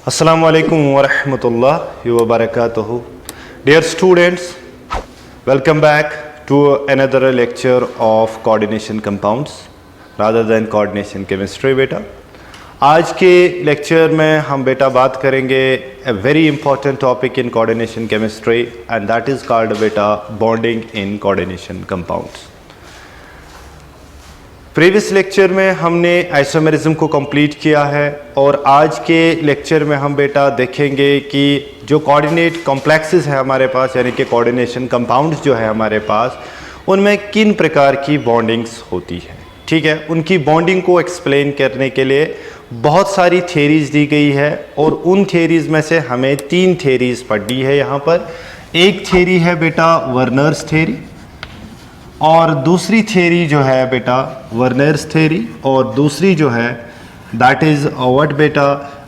Assalamu alaikum wa rahmatullahi wa barakatuhu. Dear students, welcome back to another lecture of coordination compounds rather than coordination chemistry बेटा. आज के lecture में हम बेटा बात करेंगे a very important topic in coordination chemistry and that is called बेटा bonding in coordination compounds. Previous lecture में हमने आइसोमेरिज्म को कंप्लीट किया है और आज के लेक्चर में हम बेटा देखेंगे कि जो कोऑर्डिनेट कॉम्प्लेक्सेस है हमारे पास यानी कि कोऑर्डिनेशन कंपाउंड्स जो है हमारे पास उनमें किन प्रकार की बॉन्डिंग्स होती है. ठीक है, उनकी बॉन्डिंग को एक्सप्लेन करने के लिए बहुत सारी थ्योरीज दी गई है और उन थ्योरीज में से हमें 3 थ्योरीज पढ़नी है. यहाँ पर एक थ्योरी है बेटा वर्नर्स थ्योरी और दूसरी थ्योरी जो है बेटा वर्नर्स थ्योरी और दूसरी जो है दैट इज़ व्हाट बेटा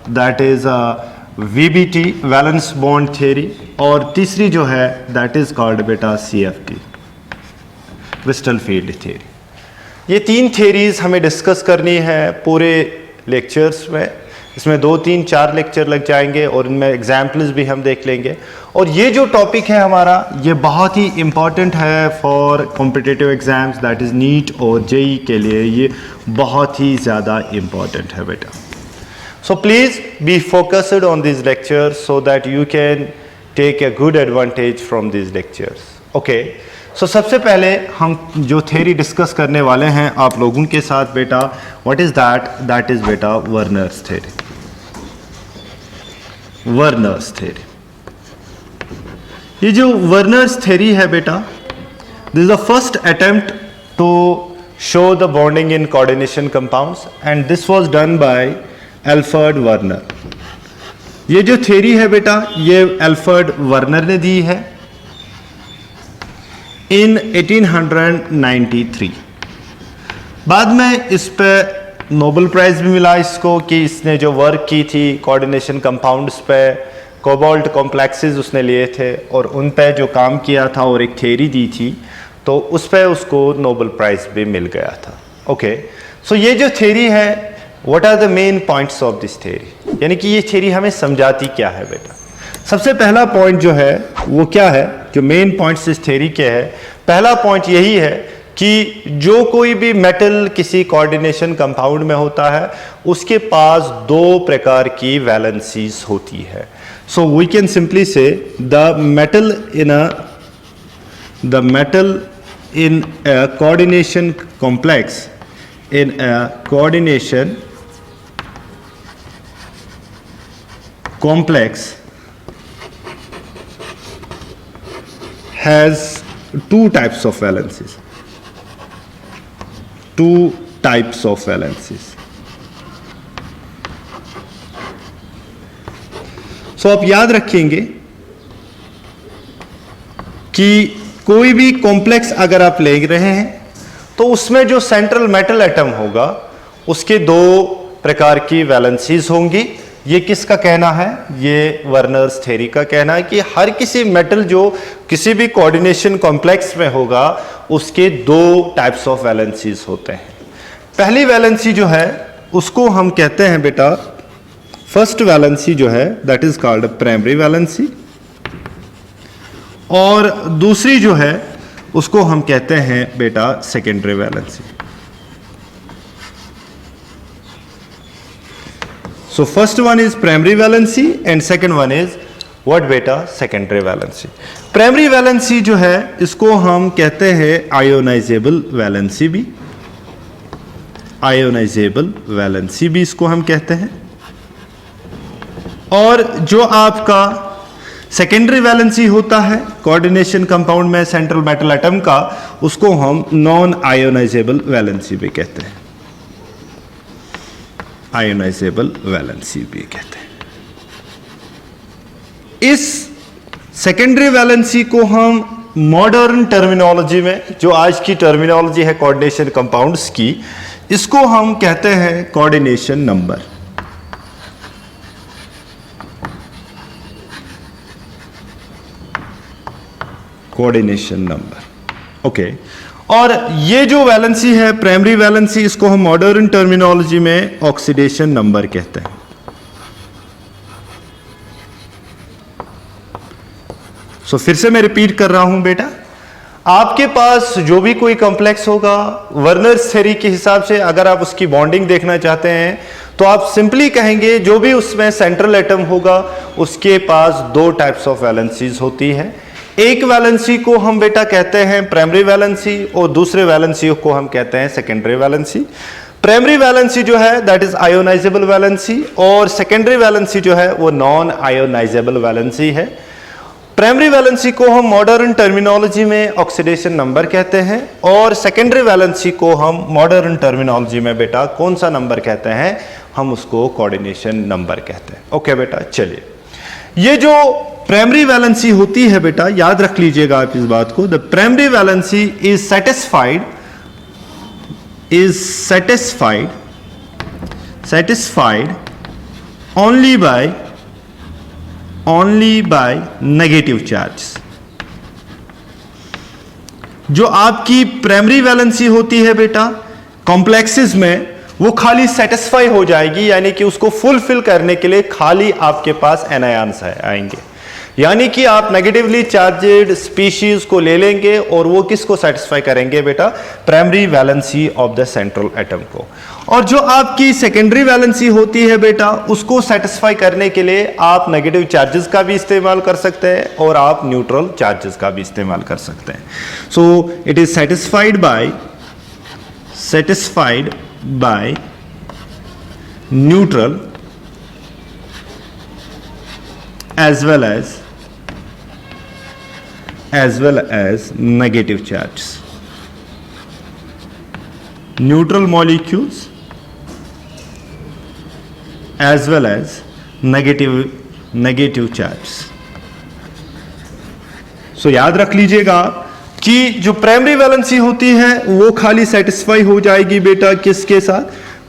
that is VBT valence bond theory और तीसरी जो है दैट इज़ कॉल्ड बेटा सीएफटी क्रिस्टल फील्ड थ्योरी. ये 3 थ्योरीज हमें डिस्कस करनी है पूरे लेक्चर्स में. इसमें 2, 3, 4 लेक्चर लग जाएंगे और इनमें एग्जाम्पल्स भी हम देख लेंगे. और ये जो टॉपिक है हमारा ये बहुत ही इम्पॉर्टेंट है for competitive exams that is NEET और जेई के लिए ये बहुत ही ज़्यादा इम्पॉर्टेंट है बेटा. So please be focused on this lecture so that you can take a good advantage from this lectures. Okay, so सबसे पहले हम जो थ्योरी डिस्कस करने वाले हैं आप लोगों के साथ बेटा व्हाट इज़ दैट इज़ बेटा वर्नर्स थ्योरी. वर्नर्स थ्योरी, ये जो वर्नर्स थ्योरी है बेटा this is the first attempt to show the bonding in coordination compounds and this was done by Alfred Werner. ये जो थ्योरी है बेटा ये एल्फ्रेड वर्नर ने दी है इन 1893. बाद में इस पे नोबेल प्राइज़ भी मिला इसको कि इसने जो वर्क की थी कोऑर्डिनेशन कंपाउंड्स पे कोबाल्ट कॉम्प्लेक्सेस उसने लिए थे और उन पे जो काम किया था और एक थ्योरी दी थी तो उस पे उसको नोबेल प्राइज़ भी मिल गया था. ओके, सो ये जो थ्योरी है what are the main points of this theory यानी कि ये थ्योरी हमें समझाती क्या है बेटा. सबसे पहला पॉइंट जो है वो क्या है, जो मेन पॉइंट्स इस थ्योरी के है, पहला पॉइंट यही है कि जो कोई भी मेटल किसी कोऑर्डिनेशन कंपाउंड में होता है उसके पास 2 प्रकार की वैलेंसीज होती है. सो वी कैन सिंपली से the metal in a coordination complex in a coordination complex has 2 types of valencies. 2 types of valencies. So आप याद रखेंगे कि कोई भी कॉम्प्लेक्स अगर आप ले रहे हैं तो उसमें जो सेंट्रल मेटल एटम होगा उसके 2 प्रकार की वैलेंसीज होंगी. ये किसका कहना है, ये वर्नर्स थ्योरी का कहना है कि हर किसी मेटल जो किसी भी कोऑर्डिनेशन कॉम्प्लेक्स में होगा उसके 2 टाइप्स ऑफ वैलेंसीज होते हैं. पहली वैलेंसी जो है उसको हम कहते हैं बेटा फर्स्ट वैलेंसी जो है that is called primary valency और दूसरी जो है उसको हम कहते हैं बेटा secondary valency. So first one is primary valency and second one is what beta secondary valency. Primary valency जो है इसको हम कहते हैं ionizable valency भी, ionizable valency भी इसको हम कहते हैं. और जो आपका सेकेंडरी वैलेंसी होता है कोऑर्डिनेशन कंपाउंड में सेंट्रल मेटल एटम का उसको हम नॉन आयोनाइजेबल वैलेंसी भी कहते हैं, आयोनाइजेबल वैलेंसी भी कहते हैं. इस सेकेंडरी वैलेंसी को हम मॉडर्न टर्मिनोलॉजी में जो आज की टर्मिनोलॉजी है कोऑर्डिनेशन कंपाउंड्स की इसको हम कहते हैं coordination number. Coordination number. Okay, और ये जो वैलेंसी है प्राइमरी वैलेंसी इसको हम मॉडर्न टर्मिनोलॉजी में ऑक्सीडेशन नंबर कहते हैं. सो फिर से मैं रिपीट कर रहा हूं बेटा, आपके पास जो भी कोई कॉम्प्लेक्स होगा वर्नर्स थ्योरी के हिसाब से, अगर आप उसकी बॉन्डिंग देखना चाहते हैं तो आप सिंपली कहेंगे जो भी उसमें सेंट्रल एटम होगा उसके पास दो टाइप्स ऑफ वैलेंसीज होती है। एक वैलेंसी को हम बेटा कहते हैं प्राइमरी वैलेंसी और दूसरे वैलेंसी को हम कहते हैं सेकेंडरी वैलेंसी। प्राइमरी वैलेंसी जो है दैट इज आयोनाइजेबल वैलेंसी और सेकेंडरी वैलेंसी जो है वो नॉन आयोनाइजेबल वैलेंसी है। प्राइमरी वैलेंसी को हम मॉडर्न टर्मिनोलॉजी में ऑक्सीडेशन नंबर कहते हैं और सेकेंडरी वैलेंसी को हम मॉडर्न टर्मिनोलॉजी में बेटा कौन सा नंबर कहते हैं, हम उसको कोऑर्डिनेशन नंबर कहते हैं। ओके बेटा, चलिए ये जो प्राइमरी वैलेंसी होती है बेटा याद रख लीजिएगा आप इस बात को, the primary valency is satisfied only by negative charge. जो आपकी प्राइमरी वैलेंसी होती है बेटा कॉम्प्लेक्सेस में वो खाली सेटिस्फाई हो जाएगी, यानी कि उसको फुलफिल करने के लिए खाली आपके पास एनायंस आएंगे, यानी कि आप नेगेटिवली चार्जेड स्पीशीज को ले लेंगे और वो किसको सेटिस्फाई करेंगे बेटा, primary valency of the central atom को। और जो आपकी सेकेंडरी वैलेंसी होती है बेटा उसको सेटिस्फाई करने के लिए आप नेगेटिव चार्जेस का भी इस्तेमाल कर सकते हैं और आप न्यूट्रल चार्जेस का भी इस्तेमाल कर सकते हैं। So it is satisfied by neutral as well as negative charges. Neutral molecules as well as negative charges. So याद रख लीजिएगा कि जो प्राइमरी वैलेंसी होती है वो खाली सेटिस्फाई हो जाएगी बेटा किसके साथ,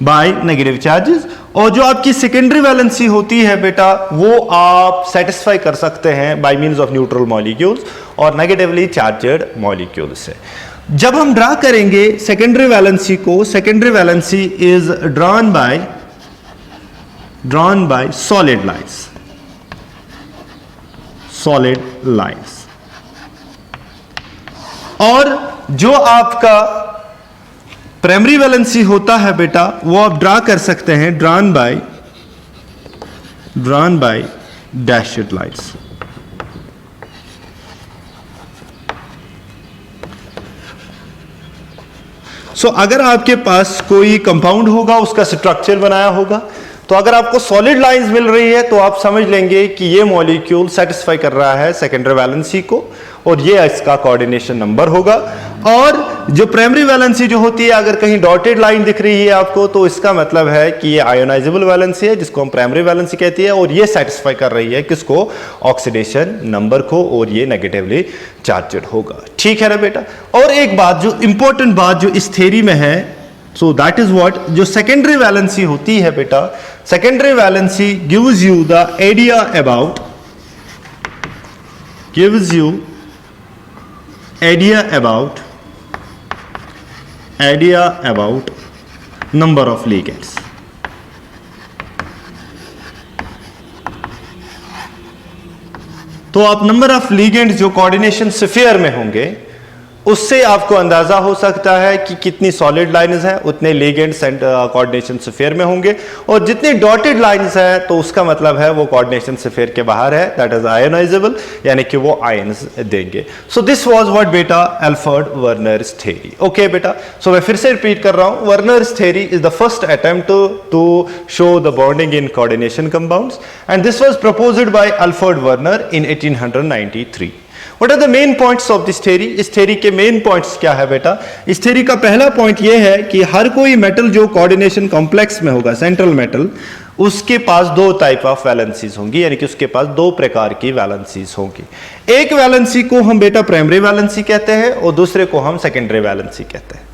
बाय नेगेटिव चार्जेस, और जो आपकी सेकेंडरी वैलेंसी होती है बेटा वो आप सेटिस्फाई कर सकते हैं by means of neutral molecules और नेगेटिवली चार्जड मॉलिक्यूल्स से। जब हम ड्रा करेंगे सेकेंडरी वैलेंसी को, secondary valency is drawn by solid lines, और जो आपका प्राइमरी वैलेंसी होता है बेटा वो आप ड्रा कर सकते हैं ड्रॉन बाय डैशड लाइंस। सो अगर आपके पास कोई कंपाउंड होगा उसका स्ट्रक्चर बनाया होगा तो अगर आपको सॉलिड लाइंस मिल रही है तो आप समझ लेंगे कि ये मॉलिक्यूल सेटिस्फाई कर रहा है सेकेंडरी वैलेंसी को और ये इसका कोऑर्डिनेशन नंबर होगा। और जो प्राइमरी वैलेंसी जो होती है अगर कहीं डॉटेड लाइन दिख रही है आपको तो इसका मतलब है कि ये आयोनाइजेबल वैलेंसी है जिसको हम प्राइमरी वैलेंसी कहती है और ये सेटिस्फाई कर रही है किसको, ऑक्सीडेशन नंबर को, और ये नेगेटिवली चार्जड होगा। ठीक है ना बेटा। और एक बात जो इंपॉर्टेंट बात जो इस थ्योरी में है, सो दैट इज व्हाट, जो सेकेंडरी वैलेंसी होती है बेटा, secondary valency gives you the idea about number of ligands। तो आप नंबर ऑफ लिगेंड्स जो कोऑर्डिनेशन स्फीयर में होंगे उससे आपको अंदाजा हो सकता है कि कितनी सॉलिड लाइंस हैं उतने लिगेंड्स कोऑर्डिनेशन स्फीयर में होंगे, और जितनी डॉटेड लाइंस है तो उसका मतलब है वो कोऑर्डिनेशन स्फीयर के बाहर है, दैट इज आयोनाइजेबल, यानी कि वो आयंस देंगे। सो दिस वाज व्हाट बेटा अल्फ्रेड वर्नर्स थ्योरी। ओके बेटा, सो मैं फिर से रिपीट कर रहा हूं, Werner's theory is the first attempt to show the bonding in coordination compounds and this was proposed by Alfred Werner in 1893। What are the main points of this theory? इस theory के main points क्या है बेटा? इस theory का पहला point ये है कि हर कोई मेटल जो कोऑर्डिनेशन कॉम्प्लेक्स में होगा, सेंट्रल मेटल, उसके पास दो टाइप ऑफ वैलेंसीज होंगी, यानी कि उसके पास दो प्रकार की वैलेंसीज होंगी। एक वैलेंसी को हम बेटा प्राइमरी वैलेंसी कहते हैं और दूसरे को हम सेकेंडरी वैलेंसी कहते हैं।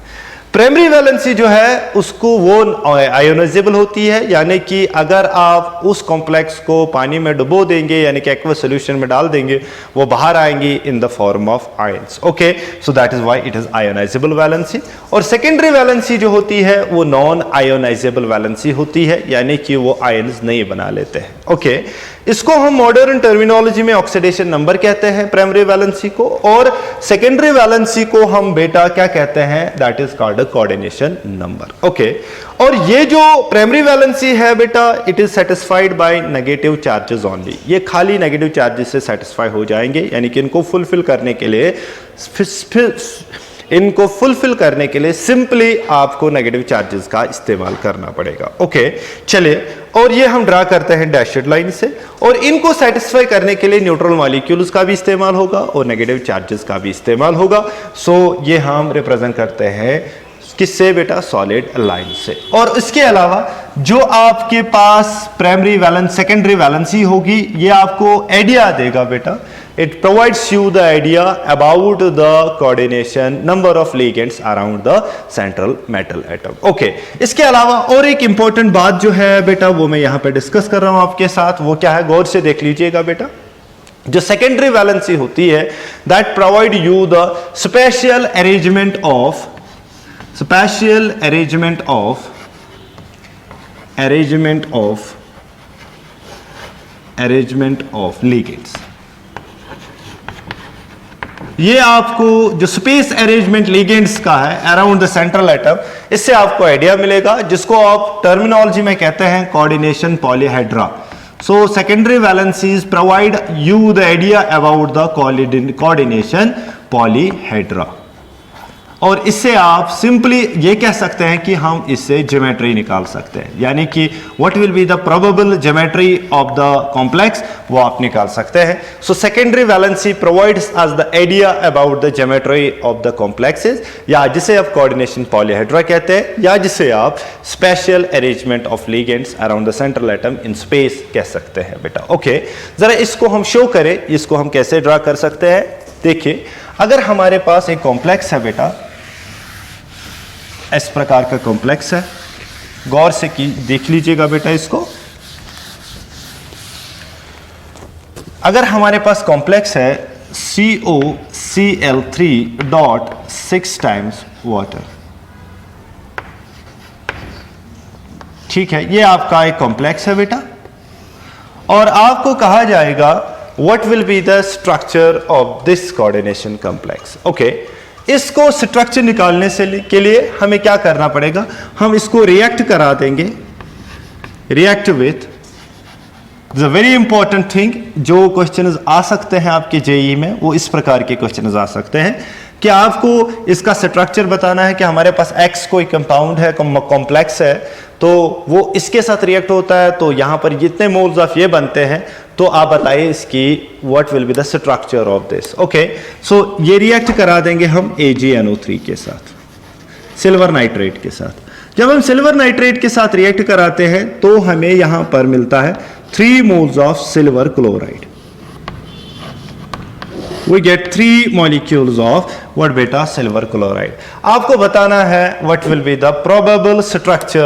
प्राइमरी वैलेंसी जो है उसको वो आयोनाइजेबल होती है, यानी कि अगर आप उस कॉम्प्लेक्स को पानी में डुबो देंगे यानी कि एक्वस सॉल्यूशन में डाल देंगे वो बाहर आएंगी in the form of ions. Okay, so that is why it is ionisable valency. और सेकेंडरी वैलेंसी जो होती है वो नॉन आयोनाइजेबल वैलेंसी होती है, यानी कि वो आयंस नहीं बना लेते हैं। ओके इसको हम मॉडर्न टर्मिनोलॉजी में ऑक्सीडेशन नंबर कहते हैं प्राइमरी वैलेंसी को, और सेकेंडरी वैलेंसी को हम बेटा क्या कहते हैं, that is called coordination number. Okay और ये जो प्राइमरी वैलेंसी है बेटा, it is satisfied by negative charges only, ये खाली नेगेटिव चार्जेस से सेटिस्फाई हो जाएंगे, यानी कि इनको फुलफिल करने के लिए सिंपली आपको नेगेटिव चार्जेस का इस्तेमाल करना पड़ेगा। ओके चलिए, और ये हम ड्रा करते हैं डैशड लाइन से, और इनको सेटिस्फाई करने के लिए न्यूट्रल मॉलिक्यूल्स का भी इस्तेमाल होगा और नेगेटिव चार्जेस का भी इस्तेमाल होगा। सो ये हम रिप्रेजेंट करते हैं किससे बेटा, सॉलिड लाइन से। और इसके अलावा जो आपके पास प्राइमरी वैलेंस सेकेंडरी वैलेंसी होगी, ये आपको आइडिया देगा बेटा, it provides you the idea about the coordination number of ligands around the central metal atom। okay इसके अलावा और एक इंपॉर्टेंट बात जो है बेटा, वो मैं यहां पे डिस्कस कर रहा हूं आपके साथ, वो क्या है, गौर से देख लीजिएगा बेटा। जो सेकेंडरी वैलेंसी होती है, that provide you the special arrangement of ligands। ये आपको जो स्पेस अरेंजमेंट लिगेंड्स का है अराउंड द सेंट्रल एटम, इससे आपको आइडिया मिलेगा, जिसको आप टर्मिनोलॉजी में कहते हैं coordination polyhedra. So secondary valencies provide you the idea about the coordination polyhedra, और इससे आप सिंपली ये कह सकते हैं कि हम इससे ज्योमेट्री निकाल सकते हैं, यानी कि what will be the probable geometry of the complex, वो आप निकाल सकते हैं। So secondary valency provides us the idea about the geometry of the complexes, या जिसे आप कोऑर्डिनेशन पॉलीहेड्रा कहते हैं, या जिसे आप special arrangement of ligands around the central atom in space कह सकते हैं बेटा। ओके जरा इसको हम शो करें, इसको हम कैसे ड्रा कर सकते हैं। देखिए, अगर हमारे पास एक कॉम्प्लेक्स है बेटा, इस प्रकार का कॉम्प्लेक्स है, गौर से देख लीजिएगा बेटा इसको। अगर हमारे पास कॉम्प्लेक्स है COCl3 डॉट 6 टाइम्स वाटर, ठीक है, ये आपका एक कॉम्प्लेक्स है बेटा, और आपको कहा जाएगा what will be the structure of this coordination complex. Okay इसको स्ट्रक्चर निकालने के लिए हमें क्या करना पड़ेगा, हम इसको रिएक्ट करा देंगे, react with the very important thing. जो क्वेश्चंस आ सकते हैं आपके जेईई में, वो इस प्रकार के क्वेश्चंस आ सकते हैं कि आपको इसका स्ट्रक्चर बताना है कि हमारे पास X कोई कंपाउंड है, कॉम्प्लेक्स है, तो वो इसके साथ रिएक्ट होता है, तो यहां पर जितने मोल्स ऑफ ये बनते हैं, तो आप बताइए इसकी what will be the structure of this. Okay so ये रिएक्ट करा देंगे हम AgNO3 के साथ, सिल्वर नाइट्रेट के साथ। जब हम सिल्वर नाइट्रेट के साथ रिएक्ट कराते हैं, तो हमें यहां पर मिलता है 3 moles of silver chloride, we get 3 molecules of what beta silver chloride। आपको बताना है what will be the probable structure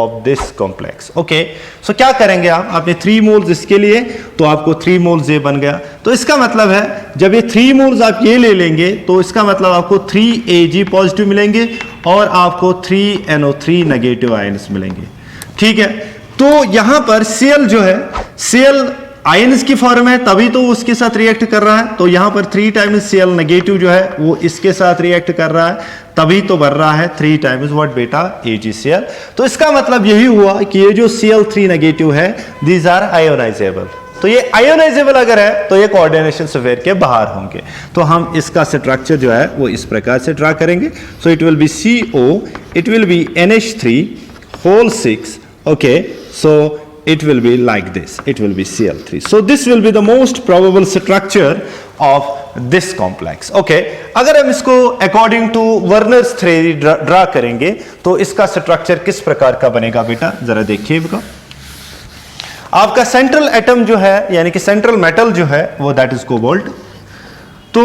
of this complex। okay so क्या करेंगे आपने 3 मोल्स इसके लिए, तो आपको 3 मोल्स ये बन गया, तो इसका मतलब है जब ये 3 मोल्स आप ये ले लेंगे, तो इसका मतलब आपको 3 Ag पॉजिटिव मिलेंगे और आपको 3 NO3 नेगेटिव आयंस मिलेंगे। ठीक है, तो यहां पर Cl जो है, Cl आयंस की फॉर्म है, तभी तो उसके साथ रिएक्ट कर रहा है, तो यहां पर 3 टाइम्स Cl नेगेटिव जो है वो इसके साथ रिएक्ट कर रहा है, तभी तो बन रहा है 3 टाइम्स व्हाट बेटा AgCl। तो इसका मतलब यही हुआ कि ये जो Cl3 नेगेटिव है, दीज आर आयोनाइजेबल। तो ये आयोनाइजेबल अगर है, तो ये कोऑर्डिनेशन स्फीयर के बाहर होंगे। तो हम इसका स्ट्रक्चर जो है वो इस प्रकार से ड्रा करेंगे। So it will be CO, it will be NH3 whole 6। Okay so it will be like this, it will be Cl3। so this will be the most probable structure of this complex। okay अगर हम इसको according to Werner's theory draw करेंगे, तो इसका structure किस प्रकार का बनेगा बेटा, जरा देखिएगा। आपका सेंट्रल एटम जो है, यानी कि सेंट्रल मेटल जो है, वो दैट इज कोबाल्ट, तो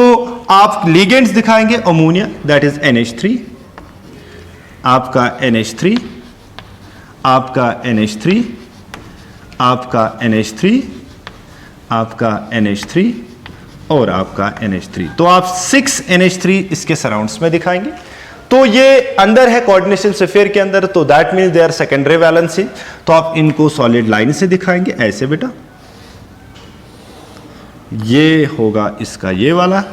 आप लिगेंड्स दिखाएंगे अमोनिया, दैट इज NH3, आपका NH3, आपका NH3, आपका NH3, आपका NH3 और आपका NH3। तो आप 6 NH3 इसके सराउंड्स में दिखाएंगे। तो ये अंदर है कोऑर्डिनेशन स्फीयर के अंदर, तो that means they are secondary valency. तो आप इनको सॉलिड लाइन से दिखाएंगे ऐसे बेटा, ये होगा इसका ये वाला,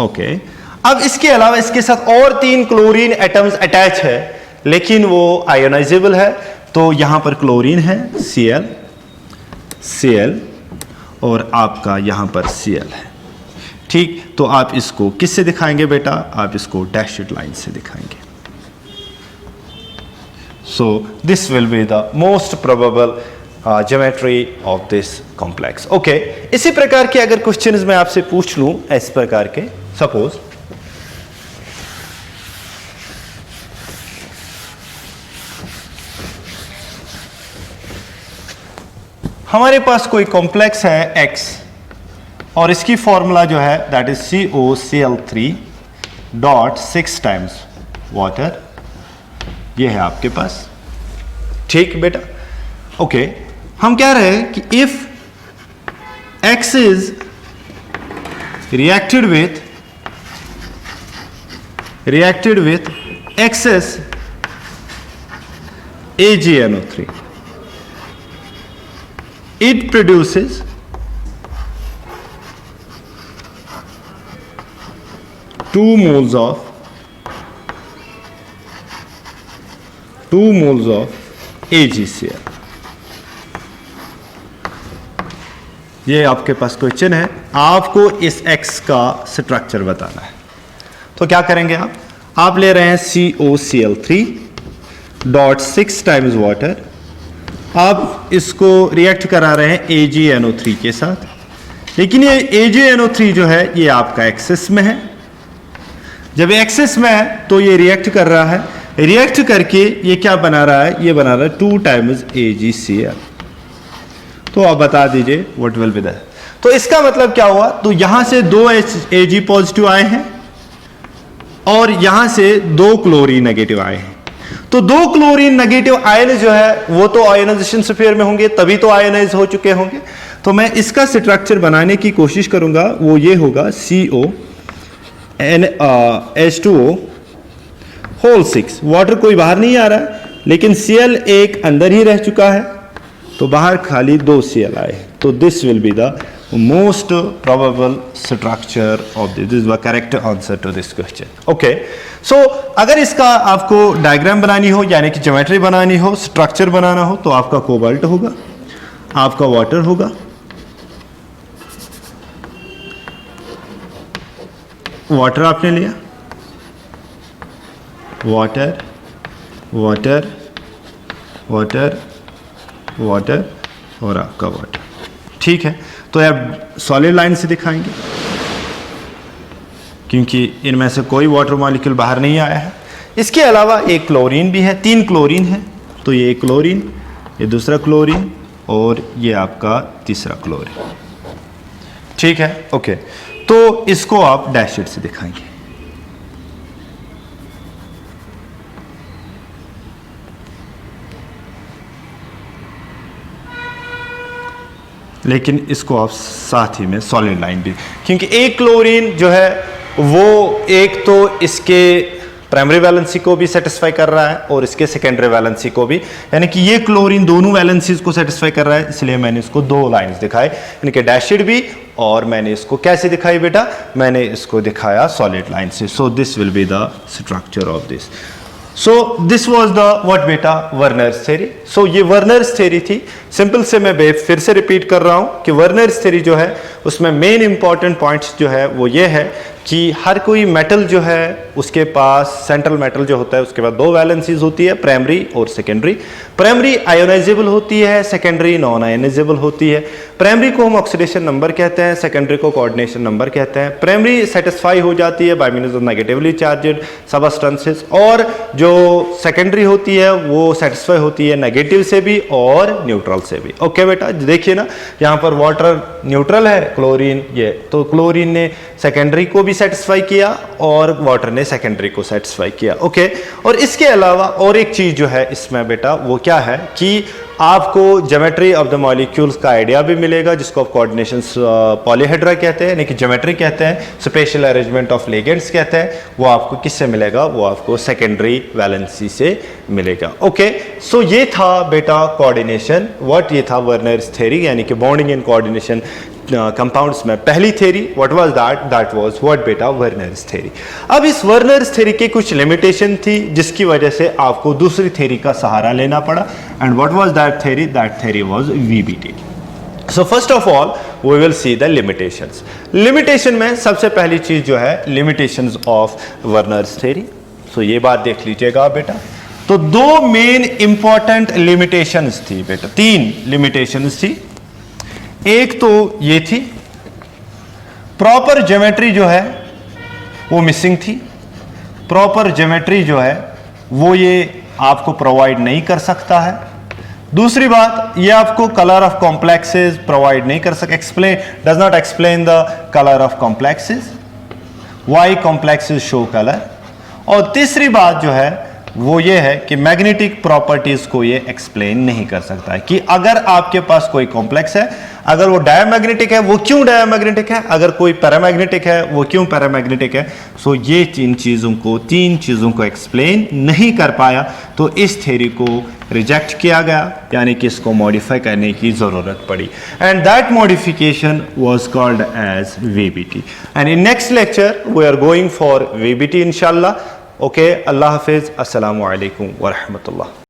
ओके। अब इसके अलावा इसके साथ और 3 क्लोरीन एटम्स अटैच है, लेकिन वो आयोनाइजेबल है। तो यहां पर क्लोरीन है Cl और आपका यहां पर Cl है, ठीक। तो आप इसको किससे दिखाएंगे बेटा, आप इसको डैशड लाइन से दिखाएंगे। So this will be the most probable geometry of this complex, okay. इसी प्रकार के अगर क्वेश्चंस मैं आपसे पूछ लूं इस प्रकार के, सपोज हमारे पास कोई कॉम्प्लेक्स है X और इसकी फॉर्मूला जो है that is COCl3 dot 6 times water, ये है आपके पास, ठीक बेटा, ओके। हम कह रहे हैं कि if X is reacted with excess AgNO3, it produces 2 moles of AgCl। ये आपके पास क्वेश्चन है, आपको इस X का स्ट्रक्चर बताना है। तो क्या करेंगे आप ले रहे हैं COCl3 डॉट 6 टाइम्स वाटर, आप इसको रिएक्ट करा रहे हैं AgNO3 के साथ, लेकिन ये AgNO3 जो है ये आपका एक्सेस में है। जब एक्सेस में है तो ये रिएक्ट कर रहा है, रिएक्ट करके ये क्या बना रहा है, ये बना रहा है 2 टाइम्स AgCl। तो आप बता दीजिए व्हाट विल बी दैट। तो इसका मतलब क्या हुआ, तो यहां से 2 Ag पॉजिटिव आए हैं और यहां से 2 क्लोरीन नेगेटिव आए हैं। तो 2 क्लोरीन नेगेटिव आयन जो है वो तो आयोनाइजेशन स्फीयर में होंगे, तभी तो आयोनाइज हो चुके होंगे। तो मैं इसका स्ट्रक्चर बनाने की कोशिश करूंगा, वो ये होगा CONH2O होल 6। वाटर कोई बाहर नहीं आ रहा है, लेकिन Cl एक अंदर ही रह चुका है, तो बाहर खाली 2 Cl आए। तो this will be the most probable structure of this is the correct answer to this question, okay. So अगर इसका आपको डायग्राम बनानी हो, यानी कि ज्योमेट्री बनानी हो, स्ट्रक्चर बनाना हो, तो आपका कोबाल्ट होगा, आपका वाटर होगा, वाटर आपने लिया, वाटर वाटर वाटर वाटर और आपका वाटर, ठीक है। तो आप सॉलिड लाइन से दिखाएंगे क्योंकि इनमें से कोई वाटर मॉलिक्यूल बाहर नहीं आया है। इसके अलावा एक क्लोरीन भी है, 3 क्लोरीन है, तो ये एक क्लोरीन, ये दूसरा क्लोरीन और ये आपका तीसरा क्लोरीन, ठीक है, ओके। तो इसको आप डैशड से दिखाएंगे। लेकिन इसको आप साथ ही में सॉलिड लाइन भी, क्योंकि एक क्लोरीन जो है वो एक तो इसके प्राइमरी वैलेंसी को भी सेटिस्फाई कर रहा है और इसके सेकेंडरी वैलेंसी को भी, यानी कि ये क्लोरीन दोनों वैलेंसीज को सेटिस्फाई कर रहा है, इसलिए मैंने इसको 2 लाइंस दिखाए, यानी कि डैशड भी, और मैंने इसको कैसे दिखाई बेटा, मैंने इसको दिखाया सॉलिड लाइन से। So this will be the structure of this. So this was the what बेटा, वर्नर्स थ्योरी। सो ये वर्नर्स थ्योरी थी। सिंपल से मैं फिर से रिपीट कर रहा हूं कि वर्नर्स थ्योरी जो है उसमें मेन इंपॉर्टेंट पॉइंट्स जो है वो ये है कि हर कोई मेटल जो है उसके पास सेंट्रल मेटल जो होता है उसके पास 2 वैलेंसीज होती है, प्राइमरी और सेकेंडरी। प्राइमरी आयोनाइजेबल होती है, सेकेंडरी नॉन आयोनाइजेबल होती है। प्राइमरी को हम ऑक्सीडेशन नंबर कहते हैं, सेकेंडरी को कोऑर्डिनेशन नंबर कहते हैं। प्राइमरी सेटिस्फाई हो जाती है by means of negatively charged substances, और जो सेकेंडरी होती है वो सेटिस्फाई होती है नेगेटिव से भी और न्यूट्रल से भी। ओके बेटा, देखिए ना यहाँ पर वाटर न्यूट्रल है, क्लोरीन ये, तो क्लोरीन ने सेकेंडरी को भी सेटिस्फाई किया और वाटर ने सेकेंडरी को सेटिस्फाई किया। ओके, और इसके अलावा और एक चीज़ जो है इसमें बेटा वो क्या है कि आपको ज्योमेट्री ऑफ द मॉलिक्यूल्स का आइडिया भी मिलेगा, जिसको आप कोऑर्डिनेशन पॉलीहेड्रा कहते हैं, यानी कि ज्योमेट्री कहते हैं, स्पेशल अरेंजमेंट ऑफ लिगेंड्स कहते हैं। वो आपको किससे मिलेगा? वो आपको सेकेंडरी वैलेंसी से मिलेगा। ओके, सो ये था बेटा कोऑर्डिनेशन, व्हाट ये था वर्नर्स थ्योरी, यानी कि बॉन्डिंग एंड कोऑर्डिनेशन कंपाउंड्स में पहली theory. What was that was what बेटा? Werner's theory. अब इस वर्नर्स थ्योरी के कुछ लिमिटेशन थी जिसकी वजह से आपको दूसरी थ्योरी का सहारा लेना पड़ा। And what was that theory? That theory was VBT. So first of all we will see the limitations. Limitation में सबसे पहली चीज जो है limitations of Werner's theory. So ये बात देख लीजिएगा बेटा। तो दो मेन इंपॉर्टेंट लिमिटेशंस थी बेटा, तीन लिमिटेशंस थी। एक तो ये थी प्रॉपर ज्योमेट्री जो है वो मिसिंग थी। प्रॉपर ज्योमेट्री जो है वो ये आपको प्रोवाइड नहीं कर सकता है। दूसरी बात, ये आपको कलर ऑफ कॉम्प्लेक्सेस प्रोवाइड नहीं कर सकता, does not explain the colour of complexes, why complexes show colour. और तीसरी बात जो है वो ये है कि मैग्नेटिक प्रॉपर्टीज को ये एक्सप्लेन नहीं कर सकता है कि अगर आपके पास कोई कॉम्प्लेक्स है, अगर वो डायमैग्नेटिक है वो क्यों डायमैग्नेटिक है, अगर कोई पैरामैग्नेटिक है वो क्यों पैरामैग्नेटिक है। सो ये तीन चीजों को एक्सप्लेन नहीं कर पाया, तो इस थ्योरी को रिजेक्ट किया गया, यानी कि इसको मॉडिफाई करने की जरूरत पड़ी। And that modification was called as VBT. And in next lecture we are going for VBT इंशाल्लाह। ओके, अल्लाह हाफिज, अस्सलामु अलैकुम व रहमतुल्लाह।